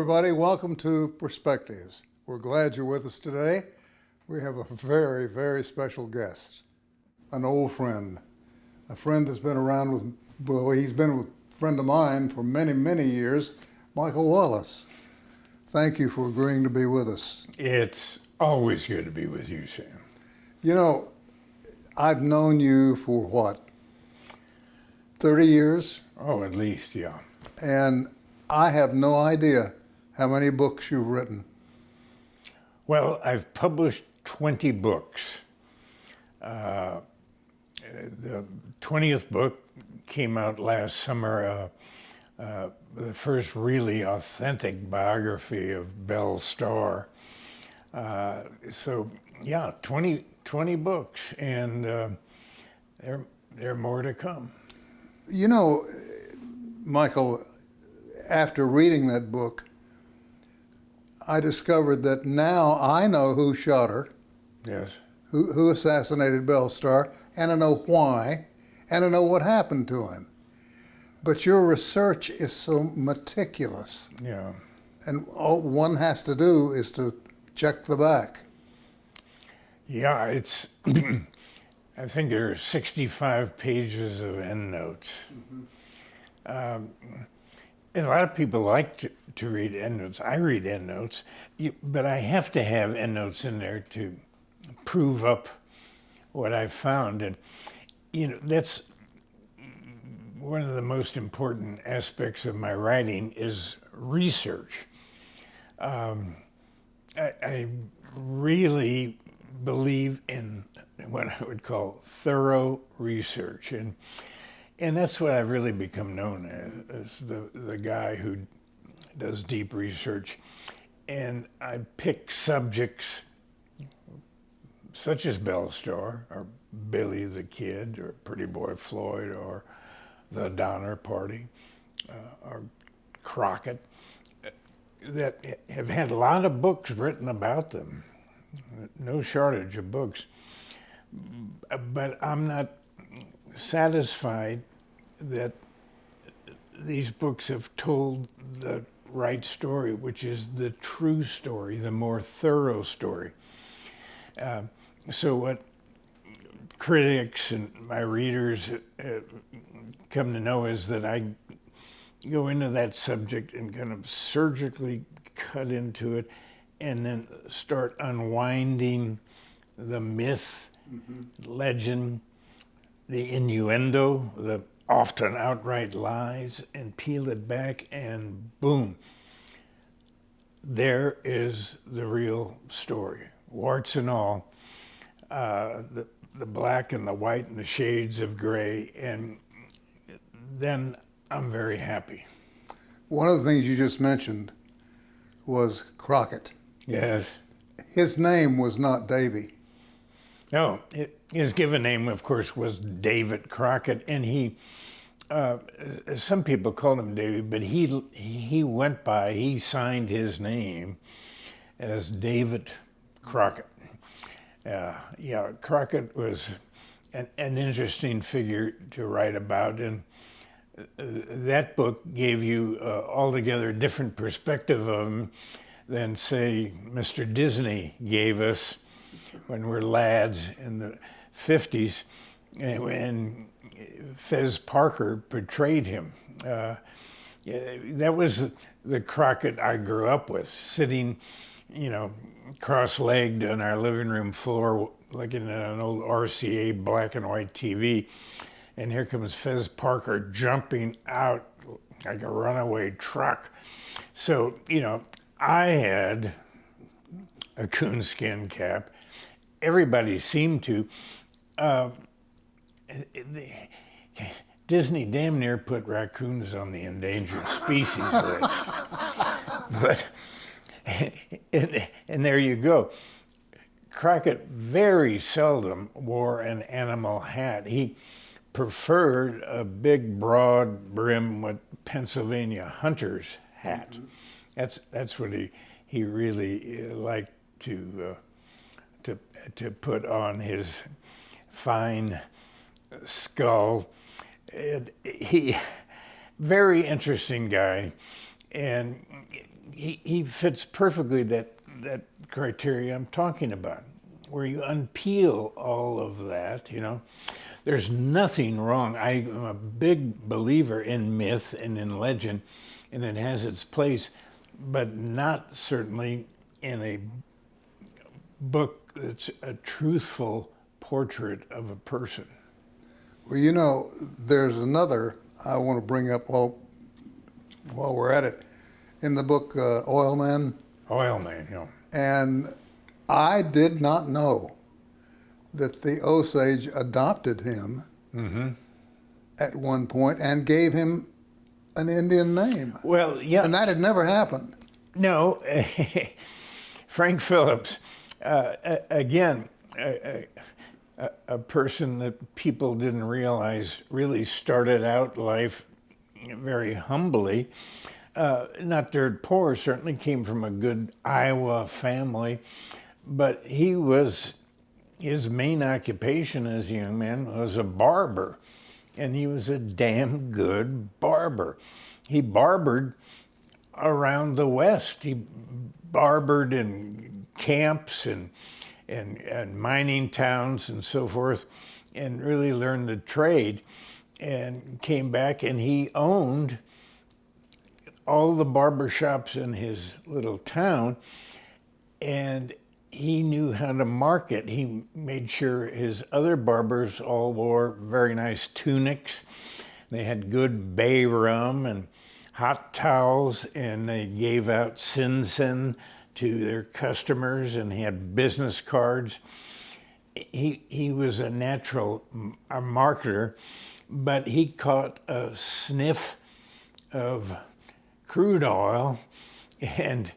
everybody. Welcome to Perspectives. We're glad you're with us today. We have a very, very special guest, an old friend, a friend that's been around with, well, he's been a friend of mine for many, many years, Michael Wallis. Thank you for agreeing to be with us. It's always good to be with you, Sam. You know, I've known you for what, 30 years? Oh, at least, yeah. And I have no idea how many books you've written. Well, I've published 20 books. The 20th book came out last summer, the first really authentic biography of Belle Starr. So, yeah, 20 books, and there are more to come. You know, Michael, after reading that book, I discovered that now I know who shot her, Yes. who assassinated Belle Starr, and I know why, and I know what happened to him. But your research is so meticulous, Yeah. and all one has to do is to check the back. Yeah, it's, I think there are 65 pages of endnotes. And a lot of people like to read endnotes. I read endnotes, but I have to have endnotes in there to prove up what I've found. And, you know, that's one of the most important aspects of my writing is research. I really believe in what I would call thorough research. And that's what I've really become known as the guy who does deep research. And I pick subjects such as Belle Starr, or Billy the Kid, or Pretty Boy Floyd, or the Donner Party, or Crockett, that have had a lot of books written about them. No shortage of books. But I'm not satisfied that these books have told the right story, which is the true story, the more thorough story. So what critics and my readers come to know is that I go into that subject and kind of surgically cut into it and then start unwinding the myth, legend, the innuendo, the often outright lies, and peel it back, and boom, there is the real story, warts and all, the black and the white and the shades of gray, and then I'm very happy. One of the things you just mentioned was Crockett. Yes. His name was not Davy. No, his given name, of course, was David Crockett, and he, some people called him David, but he signed his name as David Crockett. Yeah, Crockett was an interesting figure to write about, and that book gave you altogether different perspective of him than, say, Mr. Disney gave us when we're lads in the 50s, and Fez Parker portrayed him. That was the Crockett I grew up with, sitting, cross-legged on our living room floor, looking at an old RCA black and white TV, and here comes Fez Parker jumping out like a runaway truck. So, I had a coonskin cap. Everybody seemed to. Disney damn near put raccoons on the endangered species list. But, and there you go. Crockett very seldom wore an animal hat. He preferred a big, broad brim with Pennsylvania hunter's hat. That's what he really liked to put on his fine skull. He very interesting guy, and he fits perfectly that criteria I'm talking about, where you unpeel all of that, There's nothing wrong. I am a big believer in myth and in legend, and it has its place, but not certainly in a book that's a truthful portrait of a person. Well, there's another I want to bring up while we're at it. In the book Oil Man, and I did not know that the Osage adopted him at one point and gave him an Indian name. Well, yeah. And that had never happened. No, Frank Phillips, again, a person that people didn't realize really started out life very humbly. Not dirt poor, certainly came from a good Iowa family, but his main occupation as a young man was a barber, and he was a damn good barber. He barbered around the West. He barbered in camps and mining towns and so forth, and really learned the trade, and came back, and he owned all the barber shops in his little town, and he knew how to market. He made sure his other barbers all wore very nice tunics. They had good bay rum and hot towels, and they gave out sin to their customers, and he had business cards. He was a natural marketer, but he caught a sniff of crude oil and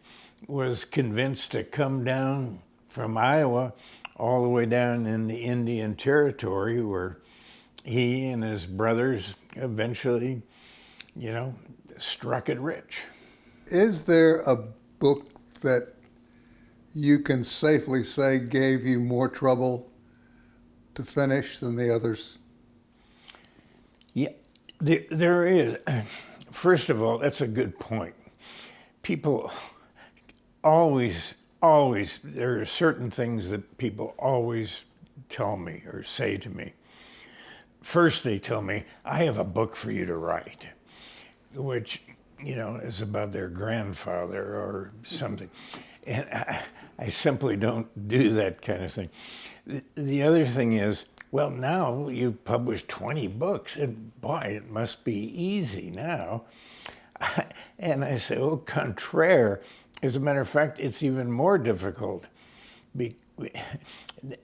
was convinced to come down from Iowa all the way down in the Indian Territory, where he and his brothers eventually, struck it rich. Is there a book that you can safely say gave you more trouble to finish than the others? Yeah, there is. First of all, that's a good point. People always, there are certain things that people always tell me or say to me. First, they tell me, I have a book for you to write, which, is about their grandfather or something. And I simply don't do that kind of thing. The other thing is, well, now you've published 20 books, and boy, it must be easy now. And I say, au contraire. As a matter of fact, it's even more difficult.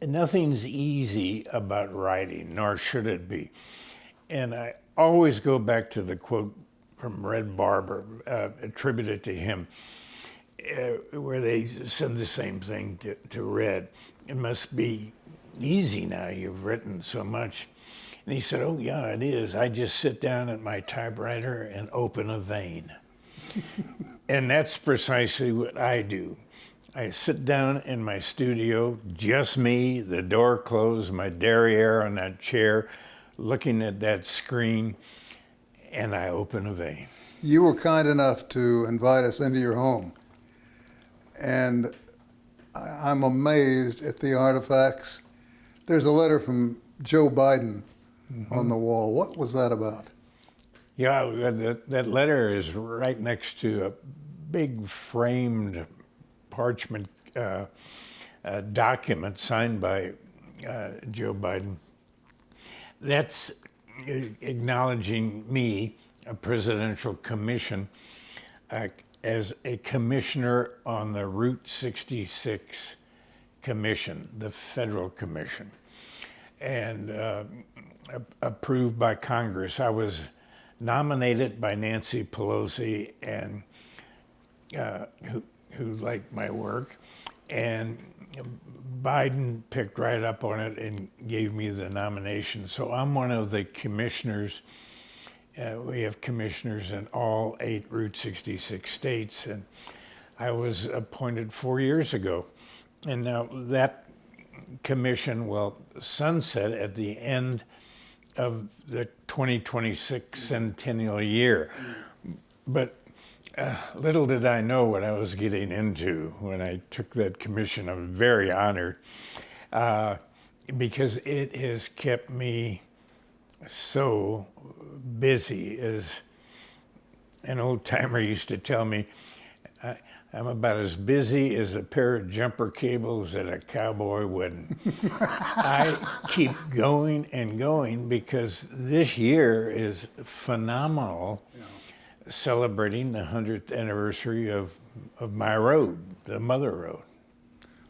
Nothing's easy about writing, nor should it be. And I always go back to the quote from Red Barber, attributed to him, where they said the same thing to Red. It must be easy now, you've written so much. And he said, oh yeah, it is. I just sit down at my typewriter and open a vein. And that's precisely what I do. I sit down in my studio, just me, the door closed, my derriere on that chair, looking at that screen, and I open a vein. You were kind enough to invite us into your home, and I'm amazed at the artifacts. There's a letter from Joe Biden on the wall. What was that about? Yeah, that letter is right next to a big framed parchment document signed by Joe Biden. That's acknowledging me, a presidential commission, as a commissioner on the Route 66 Commission, the federal commission, and approved by Congress. I was nominated by Nancy Pelosi, and who liked my work, and Biden picked right up on it and gave me the nomination. So I'm one of the commissioners. We have commissioners in all 8 Route 66 states, and I was appointed 4 years ago. And now that commission will sunset at the end of the 2026 centennial year. But Little did I know what I was getting into when I took that commission. I'm very honored because it has kept me so busy. As an old timer used to tell me, I'm about as busy as a pair of jumper cables at a cowboy wedding. I keep going and going because this year is phenomenal, celebrating the 100th anniversary of my road, the Mother Road.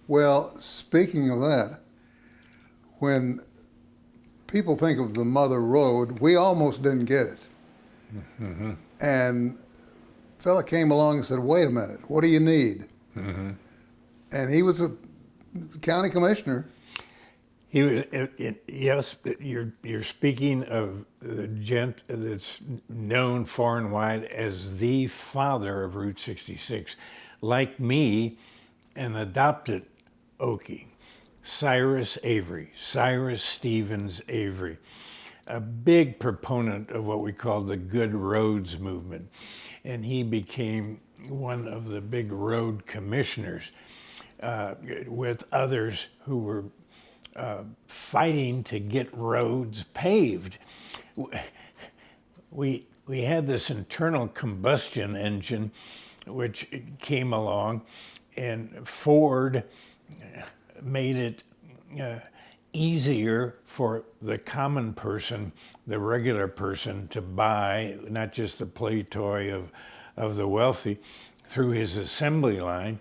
Well, speaking of that, when people think of the Mother Road, we almost didn't get it. Mm-hmm. And a fella came along and said, wait a minute, what do you need? Mm-hmm. And he was a county commissioner. He was, yes, you're speaking of the gent that's known far and wide as the father of Route 66. Like me, an adopted Okie, Cyrus Stevens Avery, a big proponent of what we call the Good Roads movement. And he became one of the big road commissioners with others who were fighting to get roads paved. We had this internal combustion engine which came along, and Ford made it easier for the common person, the regular person, to buy not just the play toy of the wealthy through his assembly line.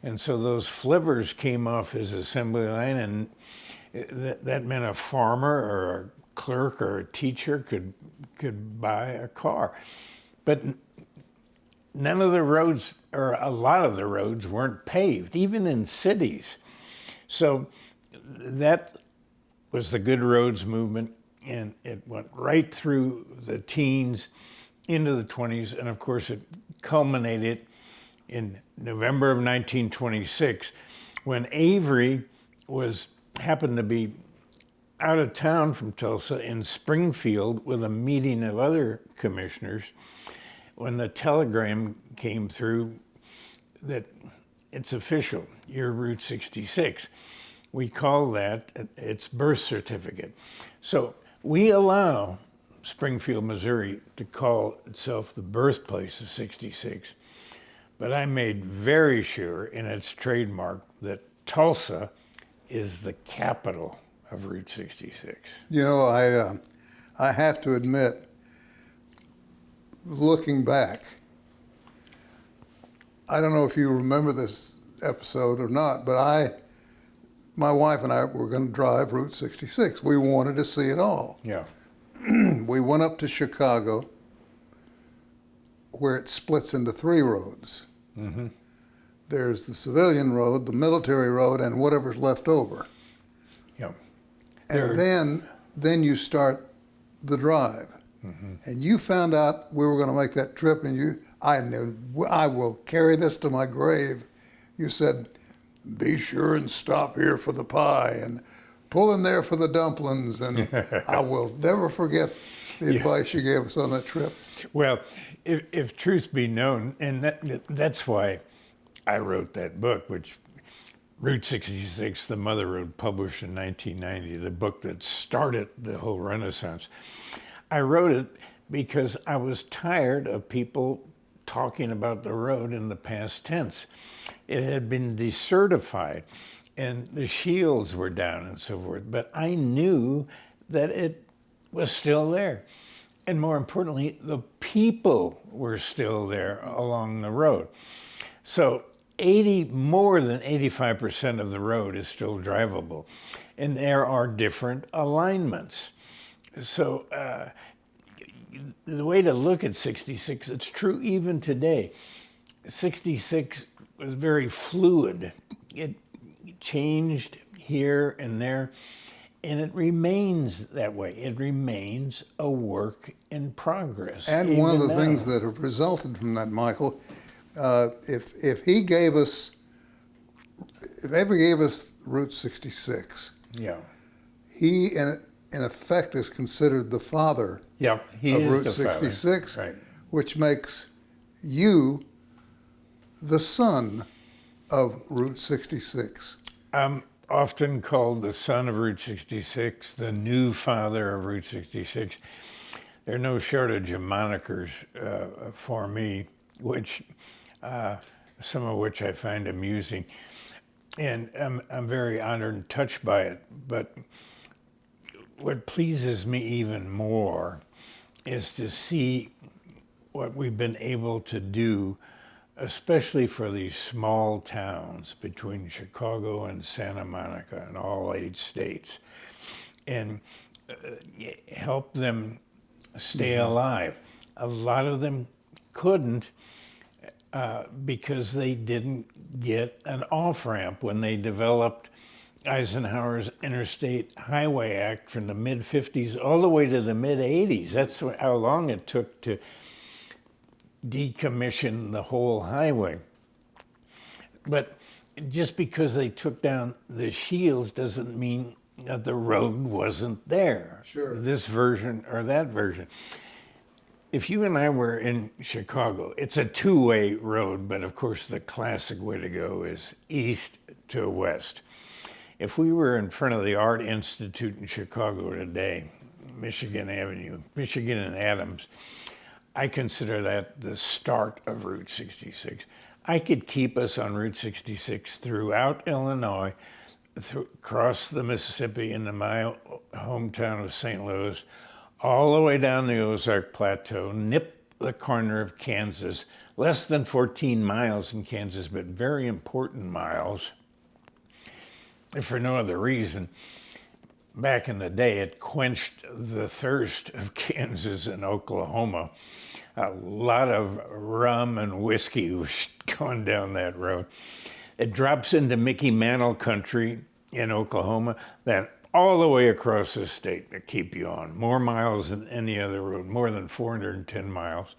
And so those flivvers came off his assembly line, and that meant a farmer or a clerk or a teacher could buy a car. But none of the roads, or a lot of the roads, weren't paved, even in cities. So that was the Good Roads movement, and it went right through the teens into the 20s, and of course it culminated in November of 1926 when Avery happened to be out of town from Tulsa in Springfield with a meeting of other commissioners, when the telegram came through that it's official, you're Route 66. We call that its birth certificate. So we allow Springfield, Missouri to call itself the birthplace of 66. But I made very sure in its trademark that Tulsa is the capital of Route 66. You know, I have to admit, looking back, I don't know if you remember this episode or not, but my wife and I were going to drive Route 66. We wanted to see it all. Yeah. We went up to Chicago, where it splits into three roads. Mm-hmm. There's the civilian road, the military road, and whatever's left over. Yeah. And then you start the drive. Mm-hmm. And you found out we were going to make that trip, and I knew, I will carry this to my grave. You said, be sure and stop here for the pie, and pull in there for the dumplings, and I will never forget the advice you gave us on that trip. Well, if truth be known, and that's why I wrote that book, which Route 66, The Mother Road, published in 1990, the book that started the whole Renaissance. I wrote it because I was tired of people talking about the road in the past tense. It had been decertified, and the shields were down and so forth, but I knew that it was still there. And more importantly, the people were still there along the road. So more than 85% of the road is still drivable, and there are different alignments. So the way to look at 66, it's true even today. 66 was very fluid. It changed here and there, and it remains that way. It remains a work in progress. And one of the things that have resulted from that, Michael, if he gave us, if ever gave us Route 66, he in effect is considered the father of Route 66, right, which makes you the son of Route 66. I'm often called the son of Route 66, the new father of Route 66. There are no shortage of monikers for me, which some of which I find amusing. And I'm very honored and touched by it. But what pleases me even more is to see what we've been able to do, especially for these small towns between Chicago and Santa Monica in all 8 states, and help them stay alive. A lot of them couldn't because they didn't get an off-ramp when they developed Eisenhower's Interstate Highway Act from the mid-50s all the way to the mid-80s. That's how long it took to decommission the whole highway. But just because they took down the shields doesn't mean that the road wasn't there. Sure. This version or that version. If you and I were in Chicago, it's a 2-way road, but of course the classic way to go is east to west. If we were in front of the Art Institute in Chicago today, Michigan Avenue, Michigan and Adams, I consider that the start of Route 66. I could keep us on Route 66 throughout Illinois, across the Mississippi into my hometown of St. Louis, all the way down the Ozark Plateau, nip the corner of Kansas, less than 14 miles in Kansas, but very important miles. If for no other reason, back in the day, it quenched the thirst of Kansas and Oklahoma. A lot of rum and whiskey was going down that road. It drops into Mickey Mantle country in Oklahoma, then all the way across the state to keep you on. More miles than any other road, more than 410 miles.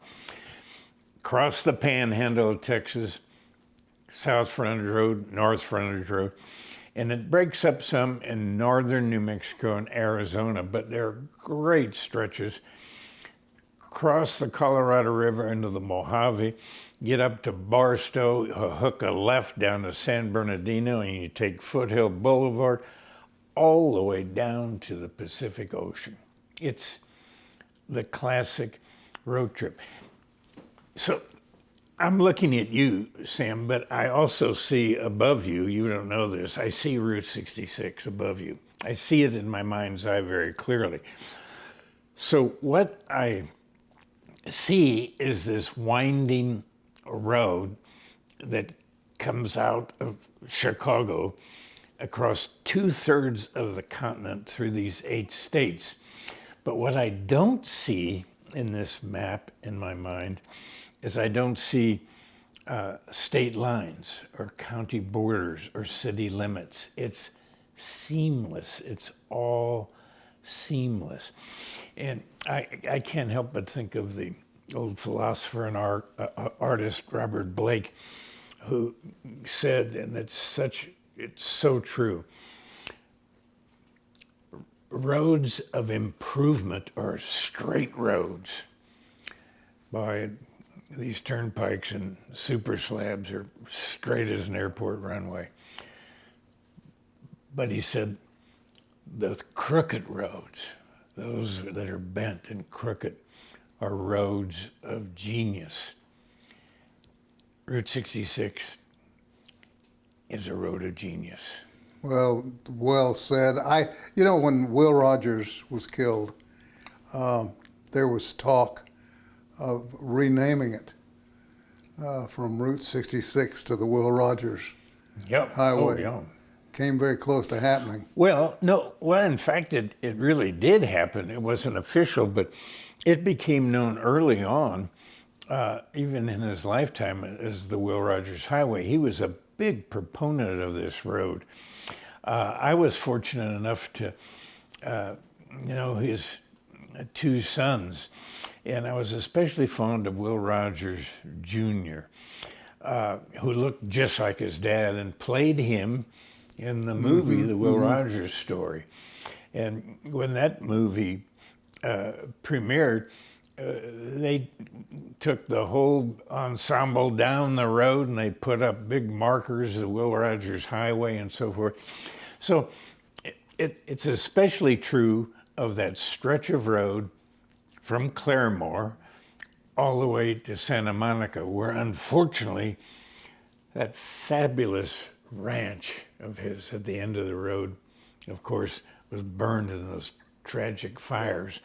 Across the panhandle of Texas, South Frontage Road, North Frontage Road, and it breaks up some in northern New Mexico and Arizona, but there are great stretches. Cross the Colorado River into the Mojave, get up to Barstow, hook a left down to San Bernardino, and you take Foothill Boulevard all the way down to the Pacific Ocean. It's the classic road trip. So I'm looking at you, Sam, but I also see above you, you don't know this, I see Route 66 above you. I see it in my mind's eye very clearly. So what I see is this winding road that comes out of Chicago across 2/3 of the continent through these 8 states. But what I don't see in this map in my mind is I don't see state lines or county borders or city limits. It's seamless. It's all seamless. And I can't help but think of the old philosopher and artist Robert Blake, who said, and it's so true, roads of improvement are straight roads. By these turnpikes and super slabs are straight as an airport runway. But he said, the crooked roads, those that are bent and crooked, are roads of genius. Route 66 is a road of genius. Well said. When Will Rogers was killed, there was talk of renaming it from Route 66 to the Will Rogers Highway. Oh, yeah. Came very close to happening. Well, no. Well, in fact, it really did happen. It wasn't official, but it became known early on, even in his lifetime, as the Will Rogers Highway. He was a big proponent of this road. I was fortunate enough to know his 2 sons, and I was especially fond of Will Rogers Jr., who looked just like his dad and played him in the movie, The Will Rogers Story. And when that movie premiered, they took the whole ensemble down the road and they put up big markers, the Will Rogers Highway and so forth. So it's especially true of that stretch of road from Claremore all the way to Santa Monica, where unfortunately that fabulous ranch of his at the end of the road, of course, was burned in those tragic fires.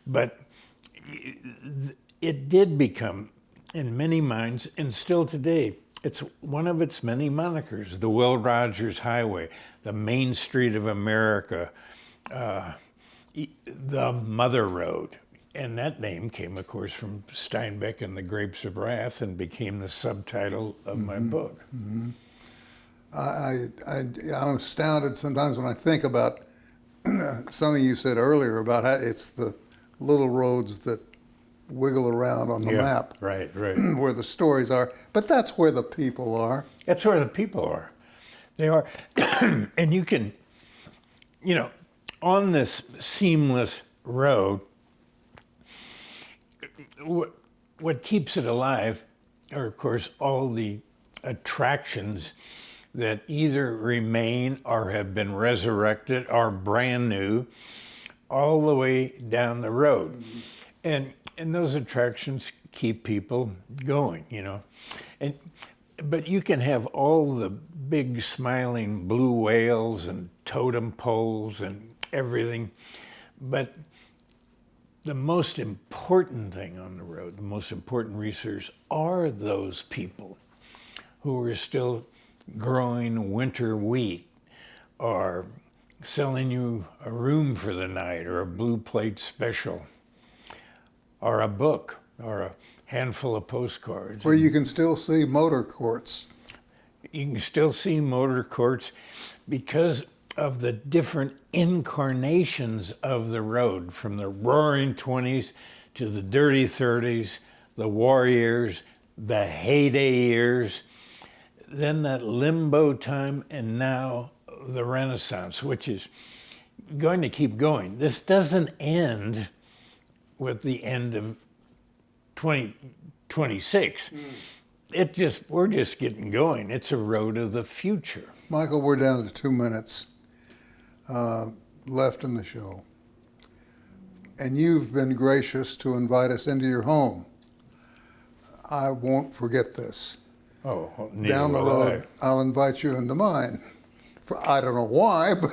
But it did become, in many minds, and still today, it's one of its many monikers, the Will Rogers Highway, the Main Street of America, the Mother Road. And that name came, of course, from Steinbeck and the Grapes of Wrath and became the subtitle of my book. Mm-hmm. I'm astounded sometimes when I think about something you said earlier about how it's the little roads that wiggle around on the map. Right. Where the stories are. But that's where the people are. That's where the people are. They are. And you can, on this seamless road, what keeps it alive are, of course, all the attractions that either remain or have been resurrected or brand new all the way down the road. And those attractions keep people going, But you can have all the big smiling blue whales and totem poles and everything, but the most important thing on the road, the most important research, are those people who are still growing winter wheat or selling you a room for the night or a blue plate special or a book or a handful of postcards. Where you can still see motor courts. You can still see motor courts because of the different incarnations of the road, from the roaring 20s to the dirty 30s, the war years, the heyday years, then that limbo time, and now the Renaissance, which is going to keep going. This doesn't end with the end of 2026. We're just getting going. It's a road of the future. Michael, we're down to 2 minutes left in the show. And you've been gracious to invite us into your home. I won't forget this. Oh, down the road, I'll invite you into mine. I don't know why, but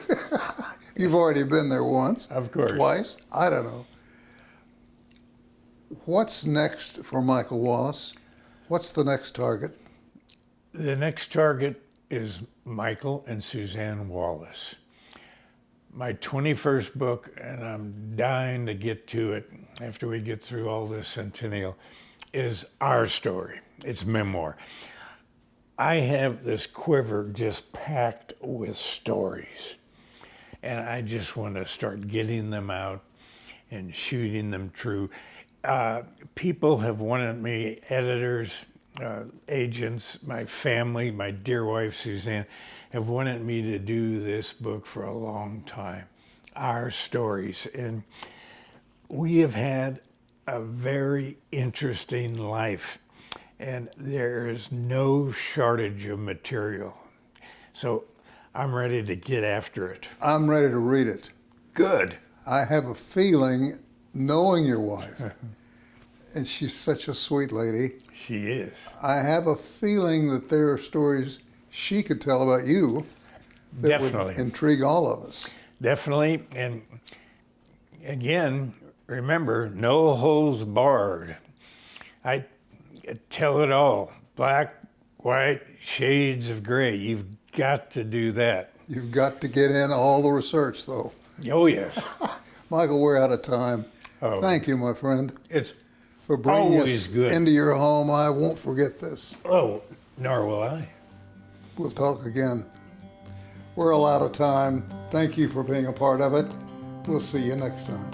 you've already been there once. Of course. Twice. I don't know. What's next for Michael Wallis? What's the next target? The next target is Michael and Suzanne Wallis. My 21st book, and I'm dying to get to it after we get through all this centennial, is our story. It's memoir. I have this quiver just packed with stories, and I just want to start getting them out and shooting them true. People have wanted me, editors, agents, my family, my dear wife Suzanne, have wanted me to do this book for a long time, our stories. And we have had a very interesting life, and there is no shortage of material. So I'm ready to get after it. I'm ready to read it. Good. I have a feeling, knowing your wife, and she's such a sweet lady. She is. I have a feeling that there are stories she could tell about you that Definitely would intrigue all of us. Definitely. And again, remember, no holds barred. I tell it all. Black, white, shades of gray. You've got to do that. You've got to get in all the research, though. Oh, yes. Michael, we're out of time. Oh, thank you, my friend, it's for bringing always us good. into your home. I won't forget this. Oh, nor will I. We'll talk again. We're all out of time. Thank you for being a part of it. We'll see you next time.